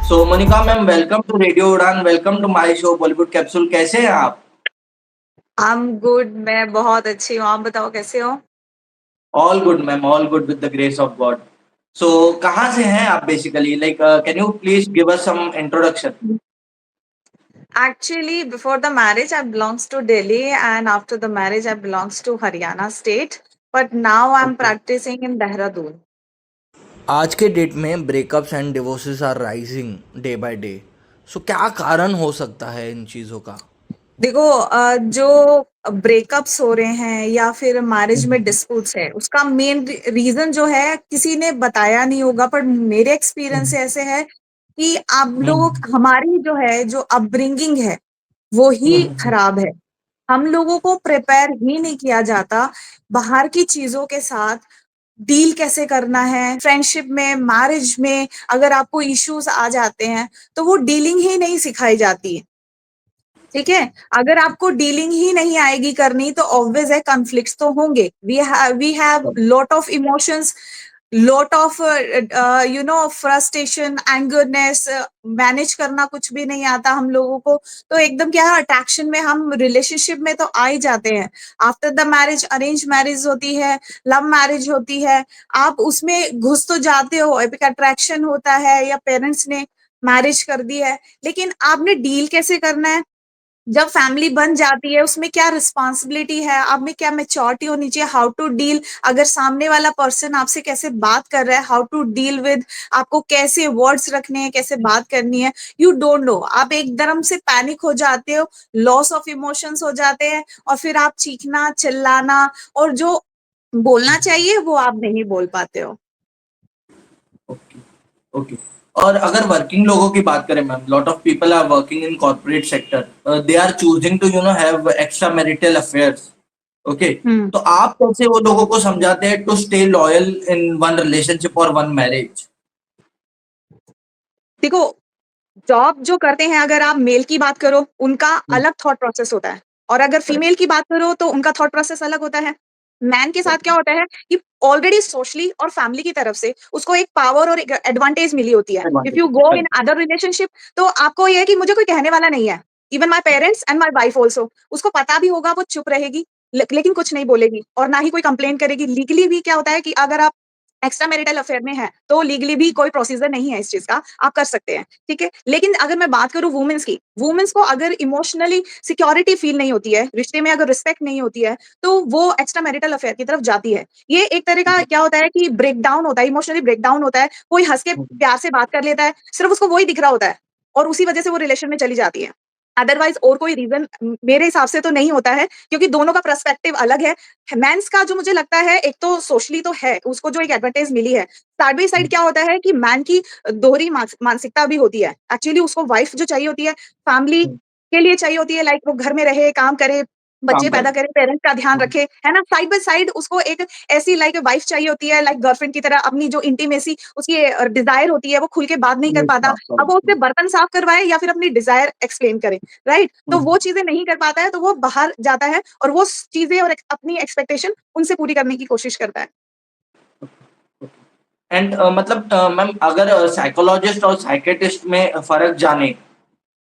So Monika ma'am, welcome to radio Udaan, welcome to my show Bollywood capsule. कैसे हैं आप? I am good. मैं बहुत अच्छी हूँ। आप बताओ कैसे हो? All good ma'am, all good with the grace of God. So कहाँ से हैं आप basically? Like can you please give us some introduction? Actually, before the marriage, I belongs to Delhi, and after the marriage, I belongs to Haryana state. But now I'm okay. practicing in Dehradun. आज के date में breakups and divorces are rising day by day. So क्या कारण हो सकता है इन चीज़ों का? देखो, जो ब्रेकअप्स हो रहे हैं या फिर मैरिज में हम्म। डिस्प्यूट्स है, उसका मेन रीजन जो है किसी ने बताया नहीं होगा, पर मेरे एक्सपीरियंस से हम्म। ऐसे है कि आप लोग, हम्म। हमारी जो है जो अपब्रिंगिंग है वो ही हम्म। खराब है। हम लोगों को प्रिपेयर ही नहीं किया जाता बाहर की चीजों के साथ डील कैसे करना है। फ्रेंडशिप में, मैरिज में अगर आपको इश्यूज आ जाते हैं तो वो डीलिंग ही नहीं सिखाई जाती है। ठीक है, अगर आपको डीलिंग ही नहीं आएगी करनी तो ऑब्वियस है कॉन्फ्लिक्ट्स तो होंगे। We have lot of emotions, lot of frustration, angerness. Manage करना कुछ भी नहीं आता हम लोगों को। तो एकदम क्या है, अट्रैक्शन में हम रिलेशनशिप में तो आ ही जाते हैं। After the marriage arrange marriage होती है, लव मैरिज होती है, आप उसमें घुस तो जाते हो, एक अट्रैक्शन होता है या पेरेंट्स ने मैरिज कर दी है, लेकिन आपने डील कैसे करना है जब फैमिली बन जाती है, उसमें क्या रिस्पॉन्सिबिलिटी है, आप में क्या मेच्योरिटी होनी चाहिए, हाउ टू डील, अगर सामने वाला पर्सन आपसे कैसे बात कर रहा है, हाउ टू डील विद, आपको कैसे वर्ड्स रखने हैं, कैसे बात करनी है। यू डोंट नो, आप एकदम से पैनिक हो जाते हो, लॉस ऑफ इमोशंस हो जाते हैं, और फिर आप चीखना चिल्लाना और जो बोलना चाहिए वो आप नहीं बोल पाते हो। ओके। ओके। और अगर वर्किंग लोगों की बात करें ma'am, lot of people are working in corporate sector, they are choosing to have extra marital affairs. Okay. Hmm. तो आप कैसे वो लोगों को समझाते हैं to stay loyal in one relationship और वन मैरिज? देखो, जॉब जो करते हैं, अगर आप मेल की बात करो उनका अलग थॉट प्रोसेस होता है, और अगर करेक्ट। फीमेल की बात करो तो उनका थॉट प्रोसेस अलग होता है। मैन के साथ क्या ओके। होता है कि ऑलरेडी सोशली और फैमिली की तरफ से उसको एक पावर और एक एडवांटेज मिली होती है। If you go in correct. Other relationship तो आपको यह है कि मुझे कोई कहने वाला नहीं है। Even my parents and my wife also, उसको पता भी होगा, वो चुप रहेगी, लेकिन कुछ नहीं बोलेगी और ना ही कोई कंप्लेन करेगी। लीगली भी क्या होता है कि अगर आप एक्स्ट्रा मैरिटल अफेयर में है तो लीगली भी कोई प्रोसीजर नहीं है इस चीज का, आप कर सकते हैं। ठीक है, लेकिन अगर मैं बात करूं वुमेन्स की, वुमेन्स को अगर इमोशनली सिक्योरिटी फील नहीं होती है, रिश्ते में अगर रिस्पेक्ट नहीं होती है, तो वो एक्स्ट्रा मैरिटल अफेयर की तरफ जाती है। ये एक तरह का क्या होता है कि ब्रेक डाउन होता है, इमोशनली ब्रेक डाउन होता है। कोई हंस के प्यार से बात कर लेता है, सिर्फ उसको वही दिख रहा होता है, और उसी वजह से वो रिलेशन में चली जाती है। अदरवाइज और कोई रीजन मेरे हिसाब से तो नहीं होता है, क्योंकि दोनों का पर्सपेक्टिव अलग है। मेंस का जो मुझे लगता है, एक तो सोशली तो है, उसको जो एक एडवांटेज मिली है, साइड बाई साइड क्या होता है कि मैन की दोहरी मानसिकता भी होती है। एक्चुअली उसको वाइफ जो चाहिए होती है, फैमिली के लिए चाहिए होती है, लाइक वो घर में रहे, काम करे, बच्चे काम पैदा करे, पेरेंट्स का ध्यान कर। रखे, है ना। साइड बाय साइड उसको एक ऐसी लाइक वाइफ चाहिए होती है, लाइक गर्लफ्रेंड की तरह, अपनी जो इंटीमेसी उसकी डिजायर होती है वो खुल के बात नहीं कर पाता। अब वो उससे बर्तन साफ करवाए या फिर अपनी डिजायर एक्सप्लेन करे, राइट, तो वो चीजें नहीं कर पाता है, तो वो बाहर जाता है और वो चीजें और अपनी एक्सपेक्टेशन उनसे पूरी करने की कोशिश करता है। एंड मतलब मैम, अगर साइकोलॉजिस्ट और साइकेट्रिस्ट में फर्क जाने,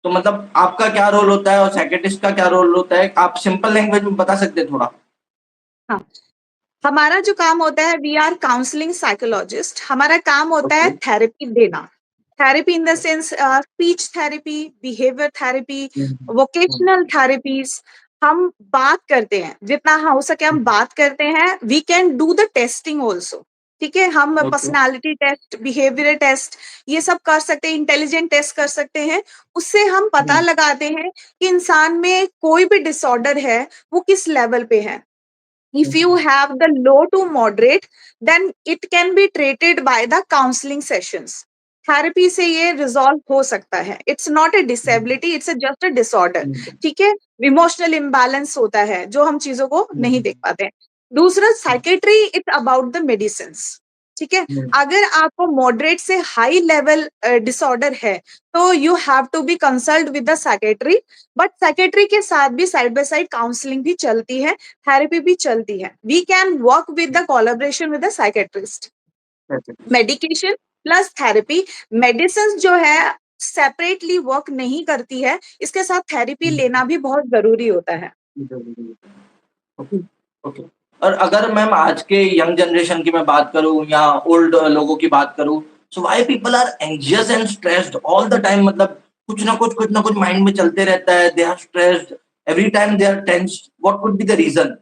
तो मतलब आपका क्या रोल होता है और साइकेट्रिस्ट का क्या रोल होता है? आप सिंपल लैंग्वेज में बता सकते हैं थोड़ा? हाँ, हमारा जो काम होता है, वी आर काउंसलिंग साइकोलॉजिस्ट, हमारा काम होता है ओके। थेरेपी देना। Therapy in the sense speech therapy, behaviour therapy, vocational therapies. हम बात करते हैं, जितना हो सके हम बात करते हैं। We can do the testing also. ठीक है, हम okay. Personality test, behaviour test, ये सब कर सकते हैं, इंटेलिजेंट टेस्ट कर सकते हैं। उससे हम पता लगाते हैं कि इंसान में कोई भी डिसऑर्डर है वो किस लेवल पे है। If you have the low to moderate, then it can be treated by the counseling sessions. Therapy से ये रिजॉल्व हो सकता है। It's not a disability, it's just a disorder. ठीक है, इमोशनल इम्बैलेंस होता है जो हम चीजों को नहीं देख पाते हैं। दूसरा, psychiatry it's about the medicine. ठीक है, अगर आपको मॉडरेट से हाई लेवल डिसऑर्डर है तो you have to be consult with the psychiatry. But psychiatry के साथ भी साइड बाय साइड काउंसलिंग भी चलती है, थेरेपी भी चलती है। We can work with the collaboration with the psychiatrist. Medication plus therapy. Medicine जो है सेपरेटली वर्क नहीं करती है, इसके साथ थेरेपी लेना भी बहुत ज़रूरी होता है। Okay, okay. और अगर मैम आज के यंग जनरेशन की मैं बात करूँ या ओल्ड लोगों की बात करूँ, so why people are anxious and stressed all the time मतलब कुछ ना कुछ माइंड में चलते रहता है, they are stressed, every time they are tensed, what could be the reason?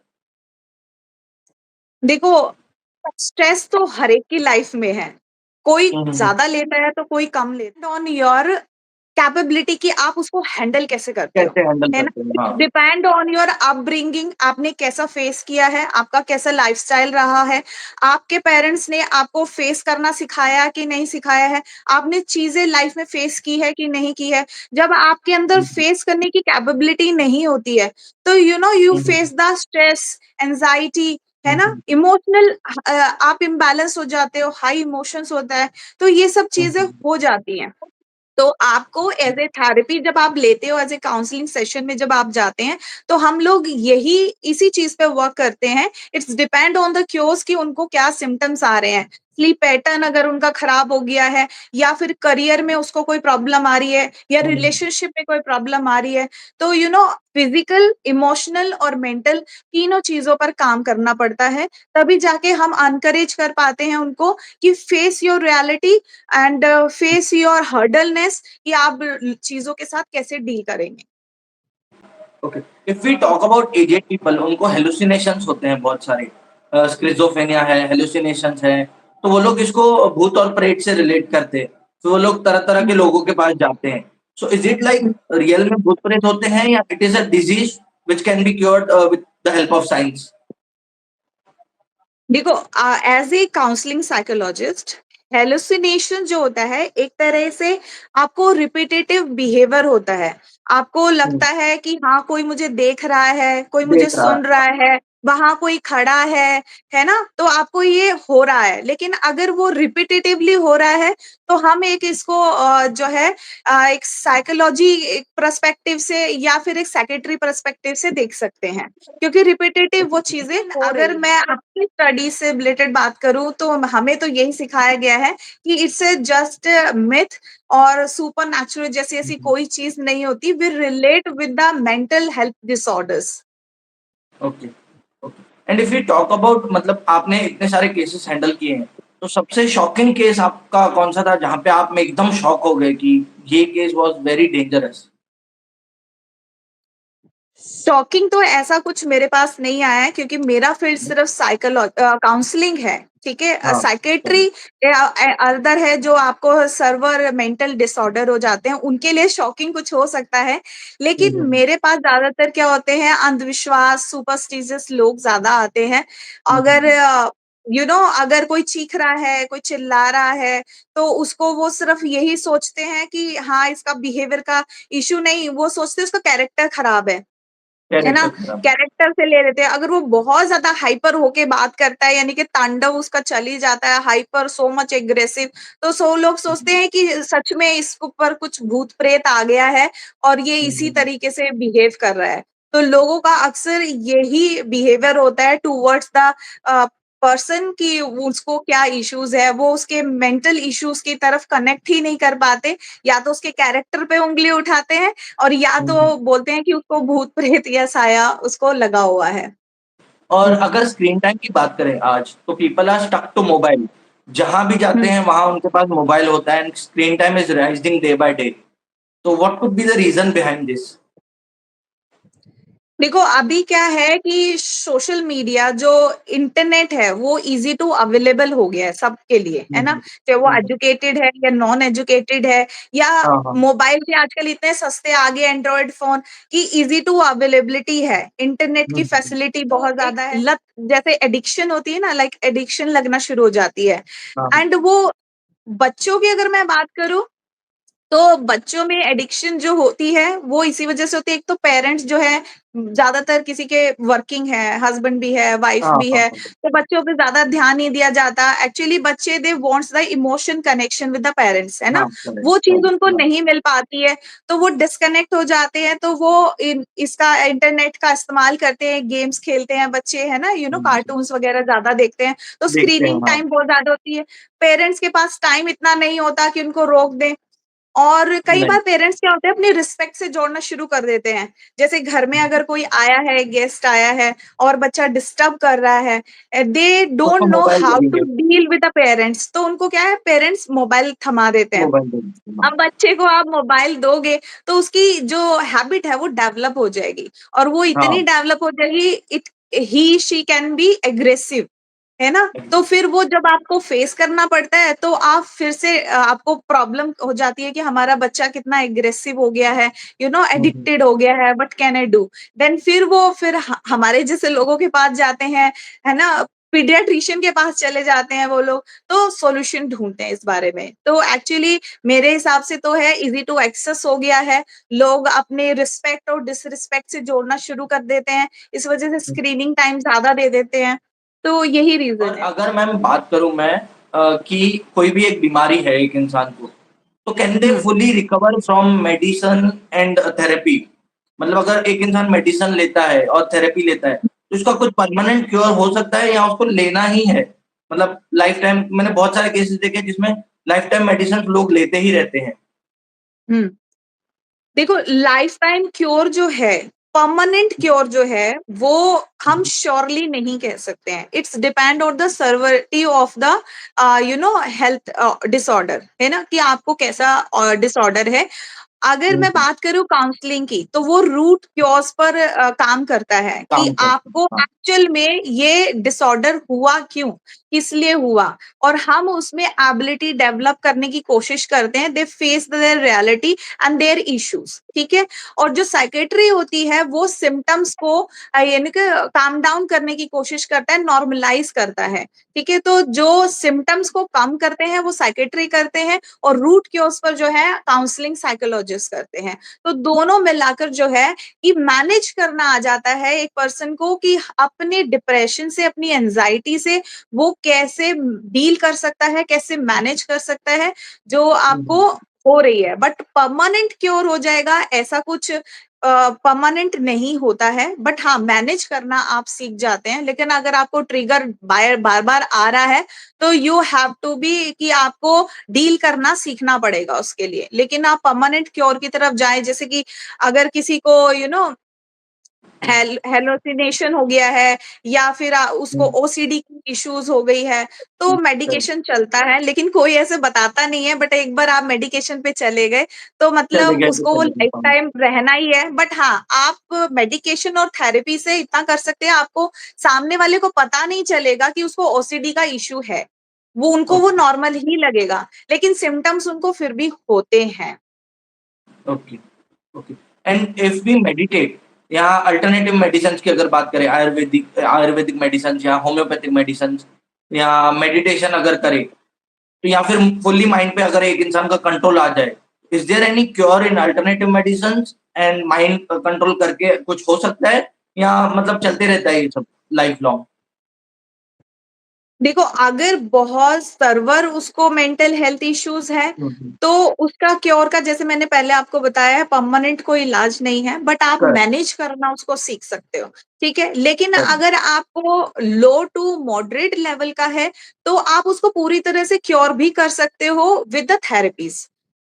देखो, स्ट्रेस तो हर एक की लाइफ में है। कोई हुँ, हुँ, हुँ। ज़्यादा लेता है तो कोई कम लेता है। ऑन योर कैपेबिलिटी कि आप उसको हैंडल कैसे करते हो, कैसे हैंडल है ना? करते हैं? इट्स हाँ। डिपेंड ऑन योर अपब्रिंगिंग, आपने कैसा फेस किया है, आपका कैसा लाइफ़स्टाइल रहा है, आपके पेरेंट्स ने आपको फेस करना सिखाया कि नहीं सिखाया है, आपने चीज़ें लाइफ में फेस की है कि नहीं की है। जब आपके अंदर हुँ, हुँ। फेस करने की कैपेबिलिटी नहीं होती है, तो you hmm, hmm. Face the stress, anxiety, है हुँ, ना? हुँ। इमोशनल आप इम्बैलेंस हो जाते हो, हाई इमोशंस होता है, तो ये सब हुँ, चीज़ें हुँ। हो जाती हैं। तो आपको एज़ ए थेरेपी जब आप लेते हो, एज़ ए काउंसलिंग सेशन में जब आप जाते हैं, तो हम लोग यही इसी चीज़ पे वर्क करते हैं। इट्स डिपेंड ऑन द क्योज़ कि उनको क्या सिम्पटम्स आ रहे हैं। स्लीप पैटर्न अगर उनका खराब हो गया है या फिर करियर में उसको कोई प्रॉब्लम आ रही है या हुँ, हुँ। रिलेशनशिप में कोई प्रॉब्लम आ रही है, तो फिज़िकल, इमोशनल और मेंटल तीनों चीज़ों पर काम करना पड़ता है। तभी जाके हम एनकरेज कर पाते हैं उनको कि face your reality and face your hurdleness कि आप चीज़ों के साथ कैसे डील करेंगे। Okay, if we talk about aged people उनको हेलुसिनेशंस होते हैं बहुत सारे, स्किज़ोफ्रेनिया है, हेलुसिनेशंस है, तो वो लोग इसको भूत और प्रेत से रिलेट करते हैं, तो वो लोग तरह-तरह के लोगों के पास जाते हैं। So is it like real में भूत प्रेत होते हैं या it is a disease which can be cured with the help of science? देखो, as a counselling psychologist, hallucination जो होता है एक तरह से आपको रिपिटेटिव बिहेवियर होता है। आपको हुँ, लगता है कि हाँ, कोई मुझे देख रहा है, कोई मुझे देख रहा सुन रहा है। है, वहाँ कोई खड़ा है ना? तो आपको ये हो रहा है। लेकिन अगर वो रिपिटेटिवली हो रहा है, तो हम एक इसको जो है एक साइकोलॉजी एक पर्सपेक्टिव से या फिर एक साइकियाट्री पर्सपेक्टिव से देख सकते हैं। क्योंकि रिपिटेटिव वो चीज़ें हो अगर रही है। मैं अपनी स्टडी से रिलेटेड बात करूँ तो हमें तो यही सिखाया गया है कि इट्स अ जस्ट मिथ और सुपरनैचुरल जैसी ऐसी कोई चीज़ नहीं होती। We relate with the mental health disorders. Okay, okay. And if we talk about मतलब आपने इतने सारे केसेस हैंडल किए हैं, तो सबसे शॉकिंग केस आपका कौन-सा था जहाँ पे आप में एकदम शॉक हो गए कि ये case was very dangerous? Shocking तो ऐसा कुछ मेरे पास नहीं आया है क्योंकि मेरा फील्ड सिर्फ काउंसलिंग है, ठीक है? हाँ, साइकियाट्री अदर है जो आपको सर्वर मेंटल डिसऑर्डर हो जाते हैं, उनके लिए शॉकिंग कुछ हो सकता है। हुँ, लेकिन हुँ, मेरे पास ज़्यादातर क्या होते हैं अंधविश्वास, सुपरस्टिशियस लोग ज़्यादा आते हैं। हुँ, अगर हुँ, अगर कोई चीख रहा है, कोई चिल्ला रहा है, तो उसको वो सिर्फ यही सोचते हैं कि हाँ, इसका बिहेवियर का इश्यू नहीं, वो सोचते हैं उसका कैरेक्टर खराब है ना? कैरेक्टर खराब है। कैरेक्टर से ले लेते हैं। अगर वो बहुत ज़्यादा हाइपर होके बात करता है यानी कि तांडव उसका चल ही जाता है हाइपर सो मच एग्रेसिव, तो सो लोग सोचते हैं कि सच में इसके ऊपर कुछ भूत-प्रेत आ गया है और ये हुँ, इसी हुँ, तरीके से बिहेव कर रहा है। तो लोगों का अक्सर यही बिहेवियर होता है टुवर्ड्स द अ, पर्सन कि उसको क्या इश्यूज़ है, वो उसके मेंटल इश्यूज़ की तरफ कनेक्ट ही नहीं कर पाते, या तो उसके कैरेक्टर पे उँगली उठाते हैं और या हुँ, हुँ। तो बोलते हैं कि उसको भूत-प्रेत या साया उसको लगा हुआ है। और अगर स्क्रीन टाइम की बात करें आज, तो people are stuck to mobile. जहाँ भी हुँ। जाते हैं वहाँ उनके पास मोबाइल होता है and screen time is rising day by day. तो what could be the reason behind this? देखो, अभी क्या है कि सोशल मीडिया जो इंटरनेट है, वो ईज़ी टू अवेलेबल हो गया है सबके लिए, हुँ, है ना? हुँ। चाहे वो हुँ, हुँ। एजुकेटेड है या नॉन एजुकेटेड है या हाँ, हाँ। मोबाइल भी आजकल इतने सस्ते आ गए एंड्रॉयड फ़ोन कि ईज़ी टू अवेलेबिलिटी है। इंटरनेट हुँ, की हुँ। फैसिलिटी तो बहुत एक ज़्यादा है। लत जैसे एडिक्शन होती है ना, लाइक एडिक्शन लगना शुरू हो जाती है। हाँ, हाँ। एंड वो बच्चों की अगर मैं बात करूँ तो बच्चों में एडिक्शन जो होती है, वो इसी वजह से होती है। एक तो पेरेंट्स जो है ज़्यादातर किसी के वर्किंग है, हस्बैंड भी है, वाइफ हाँ, भी हाँ, है, हाँ। तो बच्चों पे ज़्यादा ध्यान नहीं दिया जाता। एक्चुअली बच्चे दे wants the emotion connection with the parents, है ना? हाँ, करेक्ट, वो चीज़ करेक्ट। उनको हाँ। नहीं मिल पाती है, तो वो डिस्कनेक्ट हो जाते हैं, तो वो इन इसका इंटरनेट का इस्तेमाल करते हैं, गेम्स खेलते हैं बच्चे, है ना? हुँ, हुँ। कार्टून्स वगैरह ज़्यादा देखते हैं, तो देखते हैं, स्क्रीनिंग हाँ। टाइम बहुत ज़्यादा होती है। पेरेंट्स के पास टाइम इतना नहीं होता कि उनको रोक दें। और कई नहीं। बार पेरेंट्स क्या होते हैं अपनी रिस्पेक्ट से जोड़ना शुरू कर देते हैं। जैसे घर में अगर कोई आया है, गेस्ट आया है और बच्चा डिस्टर्ब कर रहा है, दे उसको don't know mobile they how to दीजिए। डील विद द पेरेंट्स, तो उनको क्या है पेरेंट्स मोबाइल थमा देते हैं। मोबाइल दे दीजिए। अब बच्चे को आप मोबाइल दोगे तो उसकी जो हैबिट है वो डेवलप हो जाएगी और वो इतनी हाँ। डेवलप हो जाएगी, it he she can be aggressive, है ना? तो फिर वो जब आपको फेस करना पड़ता है तो आप फिर से आपको प्रॉब्लम हो जाती है कि हमारा बच्चा कितना एग्रेसिव हो गया है, हम्म। एडिक्टेड हो गया है, what can I do? Then फिर वो फिर हमारे जैसे लोगों के पास जाते हैं, है ना? पीडियाट्रिशियन के पास चले जाते हैं वो लोग, तो सॉल्यूशन ढूंढते हैं इस बारे में। तो एक्चुअली मेरे हिसाब से तो है इजी टू एक्सेस हो गया है। लोग अपने रिस्पेक्ट और डिसरिस्पेक्ट से जोड़ना शुरू कर देते हैं। इस वजह से स्क्रीनिंग टाइम ज़्यादा दे देते हैं। तो यही और रीज़न है। अगर मैम बात करूं मैं कि कोई भी एक बीमारी है एक इंसान को, तो can they hmm. Fully recover from medicine and therapy? मतलब अगर एक इंसान मेडिसिन लेता है और थेरेपी लेता है, तो उसका कुछ परमानेंट क्योर हो सकता है या उसको लेना ही है? मतलब लाइफ टाइम मैंने बहुत सारे केसेस देखे जिसमें लाइफ टाइम मेडिसिन लोग लेते ही रहते हैं। हुँ। देखो लाइफ टाइम क्योर जो है, परमानेंट क्योर जो है, वो हम श्योरली नहीं कह सकते हैं। It's depend on the severity of the health disorder, है ना? कि आपको कैसा डिसऑर्डर है। अगर मैं हम्म। बात करूँ काउंसलिंग की, तो वो रूट कॉज़ पर काम करता है कि काम करते हैं, आपको हाँ। एक्चुअल में ये डिसऑर्डर हुआ क्यों? किस लिए हुआ? और हम उसमें एबिलिटी डेवलप करने की कोशिश करते हैं। They face their reality and their issues, ठीक है? और जो साइकियाट्री होती है, वो सिम्पटम्स को यानी कि काम डाउन करने की कोशिश करता है, नॉर्मलाइज़ करता है, ठीक है? तो जो सिम्पटम्स को कम करते हैं, वो साइकियाट्री करते हैं और रूट कॉज़ पर जो है काउंसलिंग साइकोलॉजिस्ट करते हैं। तो दोनों मिलाकर जो है कि मैनेज करना आ जाता है एक पर्सन को कि अपने डिप्रेशन से, अपनी एंग्ज़ायटी से वो कैसे डील कर सकता है, कैसे मैनेज कर सकता है, जो आपको हम्म। हो रही है। बट परमानेंट क्योर हो जाएगा ऐसा कुछ परमानेंट नहीं होता है, बट हाँ, मैनेज करना आप सीख जाते हैं। लेकिन अगर आपको ट्रिगर बार-बार आ रहा है, तो यू हैव टू बी कि आपको डील करना सीखना पड़ेगा उसके लिए। लेकिन आप परमानेंट क्योर की तरफ जाएँ, जैसे कि अगर किसी को हेलुसिनेशन हो गया है या फिर उसको हम्म। ओसीडी की इश्यूज़ हो गई है, तो मेडिकेशन चलता है, लेकिन कोई ऐसे बताता नहीं है। बट एक बार आप मेडिकेशन पे चले गए, तो चले मतलब गए तो उसको वो चले गए, लाइफ हाँ। टाइम रहना ही है। बट हाँ, आप मेडिकेशन और थेरेपी से इतना कर सकते हैं, आपको सामने वाले को पता नहीं चलेगा कि उसको ओसीडी का इश्यू है। वो ओके। नॉर्मल ही लगेगा, लेकिन सिम्पटम्स उनको फिर भी होते हैं। Okay. Okay. And if we meditate या अल्टरनेटिव मेडिसिन की अगर बात करें, आयुर्वेदिक आयुर्वेदिक मेडिसिन या होम्योपैथिक मेडिसिन या मेडिटेशन अगर करें, तो या फिर फुल्ली माइंड पे अगर एक इंसान का कंट्रोल आ जाए, is there any cure in alternative medicine and mind control करके कुछ हो सकता है या मतलब चलते रहता है ये सब लाइफ लॉन्ग? देखो, अगर बहुत सर्वर उसको मेंटल हेल्थ इश्यूज़ है, हम्म। तो उसका क्योर का जैसे मैंने पहले आपको बताया है परमानेंट कोई इलाज नहीं है, बट आप करेक्ट। मैनेज करना उसको सीख सकते हो, ठीक है? लेकिन करेक्ट। अगर आपको लो टू मॉडरेट लेवल का है, तो आप उसको पूरी तरह से क्योर भी कर सकते हो विद द थेरेपीज़,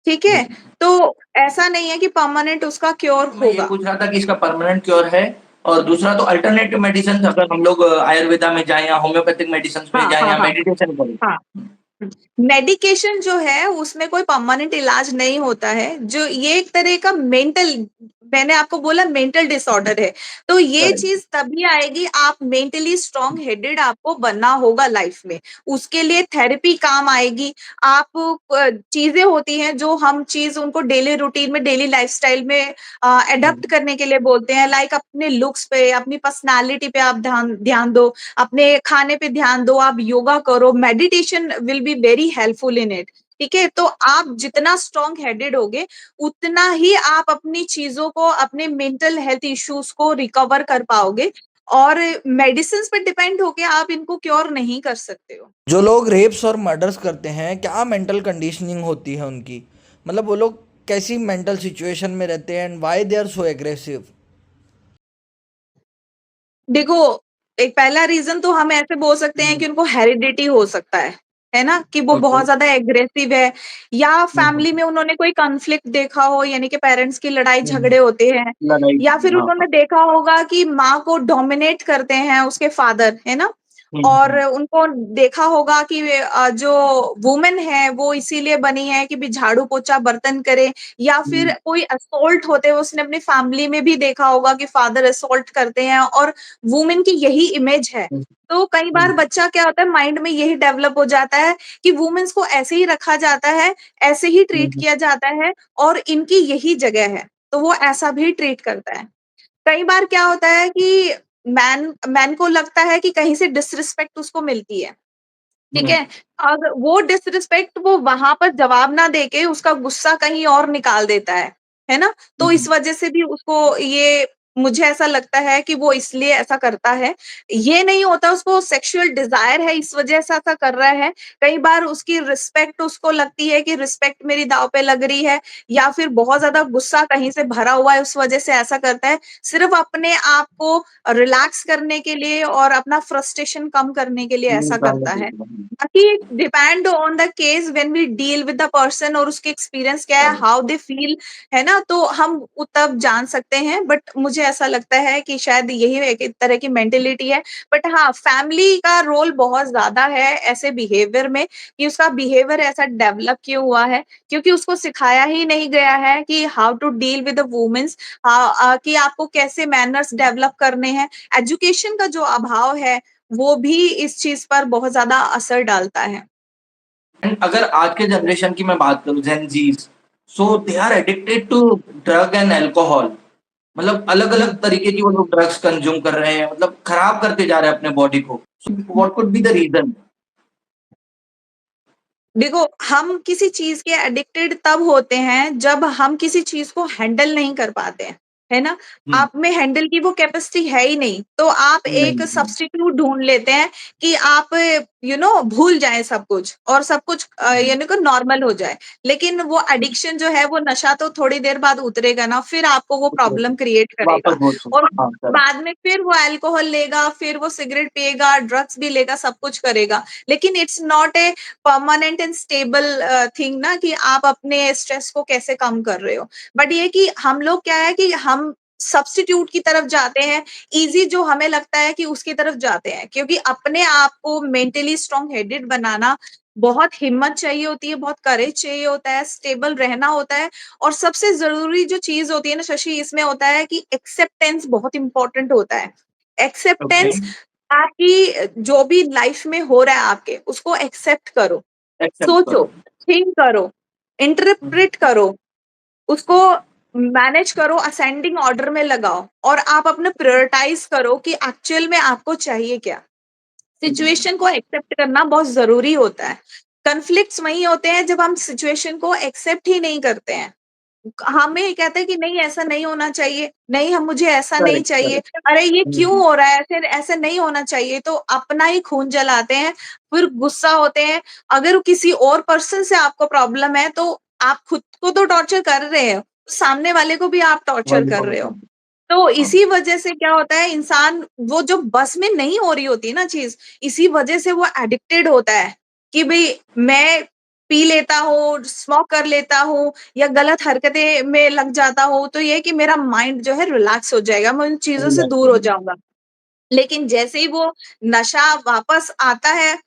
ठीक है? तो ऐसा नहीं है कि परमानेंट उसका क्योर मैं ये होगा। पूछ रहा था कि इसका परमानेंट क्योर है, और दूसरा तो अल्टरनेटिव मेडिसिन अगर हम लोग आयुर्वेदा में जाएं या होम्योपैथिक मेडिसिन में हाँ, जाएं हाँ, या हाँ, मेडिटेशन करें। हाँ। मेडिकेशन जो है उसमें कोई परमानेंट इलाज नहीं होता है। जो ये एक तरह का मेंटल, मैंने आपको बोला मेंटल डिसऑर्डर है। तो ये करेक्ट। चीज़ तभी आएगी आप मेंटली स्ट्रॉन्ग हेडेड आपको बनना होगा लाइफ में। उसके लिए थेरेपी काम आएगी। आप चीज़ें होती हैं जो हम चीज़ उनको डेली रूटीन में, डेली लाइफ़स्टाइल में एडॉप्ट करने के लिए बोलते हैं। लाइक अपने लुक्स पे, अपनी पर्सनैलिटी पे आप ध्यान ध्यान दो। अपने खाने पे ध्यान दो, आप योगा करो, meditation will be very helpful in it, ठीक है? तो आप जितना स्ट्रॉन्ग हेडेड होगे, उतना ही आप अपनी चीज़ों को, अपने मेंटल हेल्थ इश्यूज़ को रिकवर कर पाओगे और मेडिसिन्स पे डिपेंड होके आप इनको क्योर नहीं कर सकते हो। जो लोग रेप्स और मर्डर्स करते हैं, क्या मेंटल कंडीशनिंग होती है उनकी? मतलब वो लोग कैसी मेंटल सिचुएशन में रहते हैं and why they are so aggressive? देखो, एक पहला रीज़न तो हम ऐसे बोल सकते हैं कि उनको हेरिडिटी हो सकता है। है ना? कि वो ओके। बहुत ज़्यादा एग्रेसिव है या फैमिली में उन्होंने कोई कॉन्फ्लिक्ट देखा हो यानी कि पेरेंट्स की लड़ाई झगड़े होते हैं लड़ाई। या फिर हाँ, उन्होंने देखा होगा कि माँ को डोमिनेट करते हैं उसके फादर, है ना? और उनको देखा होगा कि जो वुमन है वो इसीलिए बनी है कि भी झाड़ू पोछा बर्तन करे या फिर कोई असॉल्ट होते हुए उसने अपनी फैमिली में भी देखा होगा कि फादर असॉल्ट करते हैं और वुमेन की यही इमेज है। तो कई बार बच्चा क्या होता है माइंड में यही डेवलप हो जाता है कि वुमेन्स को ऐसे ही रखा जाता है, ऐसे ही ट्रीट किया जाता है और इनकी यही जगह है, तो वो ऐसा भी ट्रीट करता है। कई बार क्या होता है कि मैन मैन को लगता है कि कहीं से डिसरिस्पेक्ट उसको मिलती है, ठीक है? अब वो डिसरिस्पेक्ट वो वहाँ पर जवाब ना देके उसका गुस्सा कहीं और निकाल देता है ना? तो इस वजह से भी उसको ये मुझे ऐसा लगता है कि वो इसलिए ऐसा करता है। ये नहीं होता उसको सेक्सुअल डिज़ायर है इस वजह से ऐसा कर रहा है। कई बार उसकी रिस्पेक्ट उसको लगती है कि रिस्पेक्ट मेरी दाँव पे लग रही है या फिर बहुत ज़्यादा गुस्सा कहीं से भरा हुआ है उस वजह से ऐसा करता है। सिर्फ़ अपने आप को रिलैक्स करने के लिए और अपना फ्रस्ट्रेशन कम करने के लिए ऐसा करता है। बाकी depend on the case when we deal with the person और उसके एक्सपीरियंस क्या है, हाउ दे फील, है ना? तो हम तब जान सकते हैं बट मुझे ऐसा लगता है कि शायद यही एक तरह की मेंटालिटी है। बट हाँ, फैमिली का रोल बहुत ज़्यादा है ऐसे बिहेवियर में कि उसका बिहेवियर ऐसा डेवलप क्यों हुआ है क्योंकि उसको सिखाया ही नहीं गया है कि how to deal with the womens कि आपको कैसे मैनर्स डेवलप करने हैं। एजुकेशन का जो अभाव है वो भी इस चीज़ पर बहुत ज़्यादा असर डालता है। एंड अगर आज के जनरेशन की मैं बात करूँ Gen Zs, so they are addicted to drug and alcohol. मतलब अलग-अलग तरीके की वो लोग ड्रग्स कंज़्यूम कर रहे हैं, मतलब खराब करते जा रहे हैं अपने बॉडी को। So what could be the reason? देखो, हम किसी चीज़ के एडिक्टेड तब होते हैं जब हम किसी चीज़ को हैंडल नहीं कर पाते हैं, है ना? हुँ, आप में हैंडल की वो कैपेसिटी है ही नहीं, तो आप एक नहीं, सब्स्टिट्यूट ढूँढ लेते हैं कि आप भूल जाएँ सब कुछ और सब कुछ हुँ, यानी कि नॉर्मल हो जाए। लेकिन वो एडिक्शन जो है वो नशा तो थोड़ी देर बाद उतरेगा ना, फिर आपको वो प्रॉब्लम क्रिएट वापस करेगा बहुत और हाँ, करेक्ट। बाद में फिर वो अल्कोहल लेगा, फिर वो सिगरेट पिएगा, ड्रग्स भी लेगा, सब कुछ करेगा। लेकिन it's not a permanent and stable thing ना कि आप अपने स्ट्रेस को कैसे कम कर रहे हो। बट ये कि हम लोग क्या है कि हम सब्स्टिट्यूट की तरफ जाते हैं, ईज़ी जो हमें लगता है कि उसकी तरफ जाते हैं क्योंकि अपने आप को मेंटली स्ट्रॉन्ग हेडेड बनाना बहुत हिम्मत चाहिए होती है, बहुत करेज चाहिए होता है, स्टेबल रहना होता है और सबसे ज़रूरी जो चीज़ होती है ना शशि इसमें होता है कि एक्सेप्टेंस बहुत इम्पोर्टेंट होता है। ओके, एक्सेप्टेंस आपकी जो भी लाइफ में हो रहा है आपके, उसको एक्सेप्ट करो। एक्सेप्ट सोचो, करो। थिंक करो, हुँ, इंटरप्रेट करो, उसको मैनेज करो, असेंडिंग ऑर्डर में लगाओ और आप अपना प्रायोरिटाइज़ करो कि एक्चुअल में आपको चाहिए क्या? सिचुएशन को एक्सेप्ट करना बहुत ज़रूरी होता है। कॉन्फ्लिक्ट्स वहीं होते हैं जब हम सिचुएशन को एक्सेप्ट ही नहीं करते हैं। हमें ये कहते हैं कि नहीं ऐसा नहीं होना चाहिए, नहीं हम मुझे ऐसा नहीं करेक्ट, चाहिए, करेक्ट। अरे ये हुँ, क्यों हुँ, हो रहा है? ऐसे ऐसे नहीं होना चाहिए, तो अपना ही खून जलाते हैं, फिर गुस्सा होते हैं। अगर किसी और पर्सन से आपको प्रॉब्लम है तो आप खुद को तो टॉर्चर कर रहे हो, सामने वाले को भी आप टॉर्चर वही कर फॉलो रहे हो। करना। तो हाँ, इसी वजह से क्या होता है इंसान वो जो बस में नहीं हो रही होती है ना चीज़, इसी वजह से वो एडिक्टेड होता है कि भई मैं पी लेता हूँ, स्मोक कर लेता हूँ या गलत हरकतें में लग जाता हूँ, तो ये है कि मेरा माइंड जो है रिलैक्स हो जाएगा, मैं उन चीज़ों से रिलैक्स दूर हो करना। जाऊँगा। लेकिन जैसे ही वो नशा वापस आता है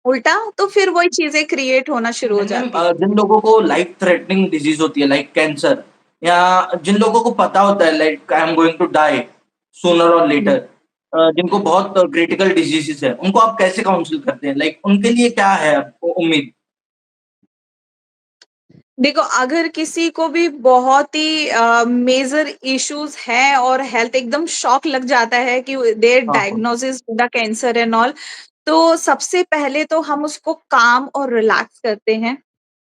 उल्टा, तो फिर वही चीज़ें क्रिएट होना शुरू हो एंड मैम जाती हैं। जिन लोगों को लाइफ थ्रेटनिंग डिजीज होती है लाइक कैंसर या जिन लोगों को पता होता है like I am going to die sooner और हुँ। लेटर, जिनको बहुत क्रिटिकल डिजीजेस है उनको आप कैसे काउंसिल करते हैं, लाइक उनके लिए क्या है आपको उम्मीद? देखो, अगर किसी को भी बहुत ही मेजर इश्यूज़ हैं और हेल्थ एकदम शॉक लग जाता है कि देयर हाँ, हाँ। Diagnosis with the cancer and all, तो सबसे पहले तो हम उसको काम और रिलैक्स करते हैं,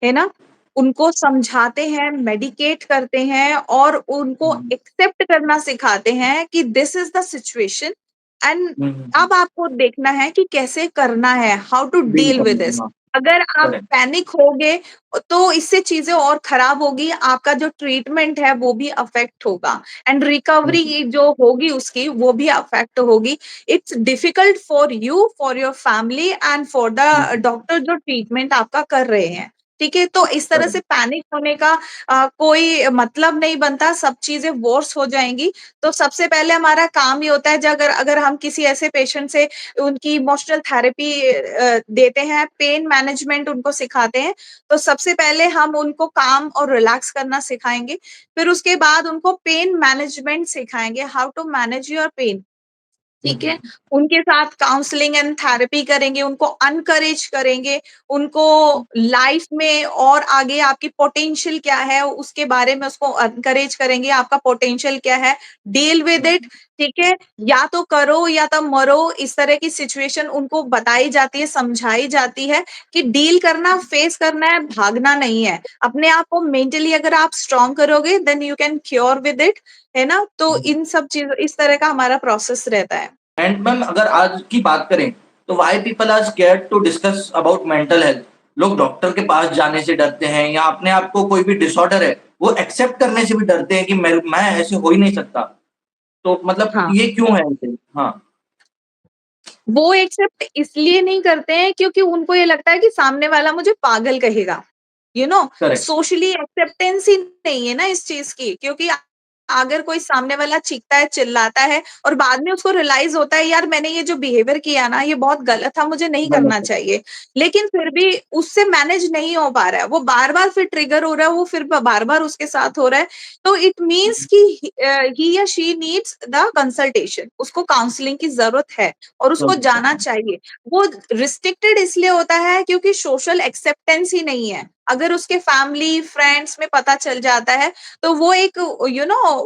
है ना? उनको समझाते हैं, मेडिकेट करते हैं और उनको हुँ, एक्सेप्ट करना सिखाते हैं कि this is the situation and hmm, अब आपको देखना है कि कैसे करना है, how to deal deal with करना है, दिस। हाँ। अगर आप करेक्ट। पैनिक होगे तो इससे चीजें और खराब होगी, आपका जो ट्रीटमेंट है वो भी अफेक्ट होगा एंड रिकवरी जो होगी उसकी वो भी अफेक्ट होगी। It's difficult for you, for your family and for the doctor जो ट्रीटमेंट आपका कर रहे हैं। ठीक है, तो इस तरह से करेक्ट। पैनिक होने का कोई मतलब नहीं बनता, सब चीजें वर्स हो जाएंगी। तो सबसे पहले हमारा काम ही होता है, अगर अगर हम किसी ऐसे पेशेंट से उनकी इमोशनल थेरेपी देते हैं, पेन मैनेजमेंट उनको सिखाते हैं, तो सबसे पहले हम उनको काम और रिलैक्स करना सिखाएंगे। फिर उसके बाद उनको पेन मैनेजमेंट सिखाएंगे, how to manage your pain. ठीक है? उनके साथ काउंसलिंग एंड थेरेपी करेंगे, उनको एनकरेज करेंगे, उनको लाइफ में और आगे आपकी पोटेंशियल क्या है, उसके बारे में उसको एनकरेज करेंगे, आपका पोटेंशियल क्या है, डील विद इट। ठीक है? या तो करो या तो मरो, इस तरह की सिचुएशन उनको बताई जाती है, समझाई जाती है कि डील करना, फेस करना है, भागना नहीं है। अपने आप को मेंटली अगर आप स्ट्रांग करोगे, then you can cure with it, है ना? तो इन सब चीज़, इस तरह का हमारा प्रोसेस रहता है। एंड मैम अगर आज की बात करें तो why people are scared to discuss about mental health? लोग डॉक्टर के पास जाने से डरते हैं या अपने आप को कोई भी डिसऑर्डर है वो एक्सेप्ट करने से भी डरते हैं कि मैं ऐसे हो ही नहीं सकता। तो मतलब हाँ, ये क्यों है ऐसे? हाँ। वो एक्सेप्ट इसलिए नहीं करते हैं क्योंकि उनको ये लगता है कि सामने वाला मुझे पागल कहेगा। करेक्ट। सोशली एक्सेप्टेंस ही नहीं है ना इस चीज़ की, क्योंकि अगर कोई सामने वाला चीखता है, चिल्लाता है और बाद में उसको रियलाइज़ होता है, यार मैंने ये जो बिहेवियर किया ना, ये बहुत गलत था, मुझे नहीं गलत करना है। चाहिए। लेकिन फिर भी उससे मैनेज नहीं हो पा रहा है, वो बार-बार फिर ट्रिगर हो रहा है, वो फिर बार-बार उसके साथ हो रहा है। तो इट मीन्स कि ही या शी नीड्स द कंसल्टेशन, उसको काउंसलिंग की ज़रूरत है और उसको ज़रूरत जाना है। चाहिए। वो रिस्ट्रिक्टेड इसलिए होता है क्योंकि सोशल एक्सेप्टेंस ही नहीं है। अगर उसके फैमिली, फ्रेंड्स में पता चल जाता है, तो वो एक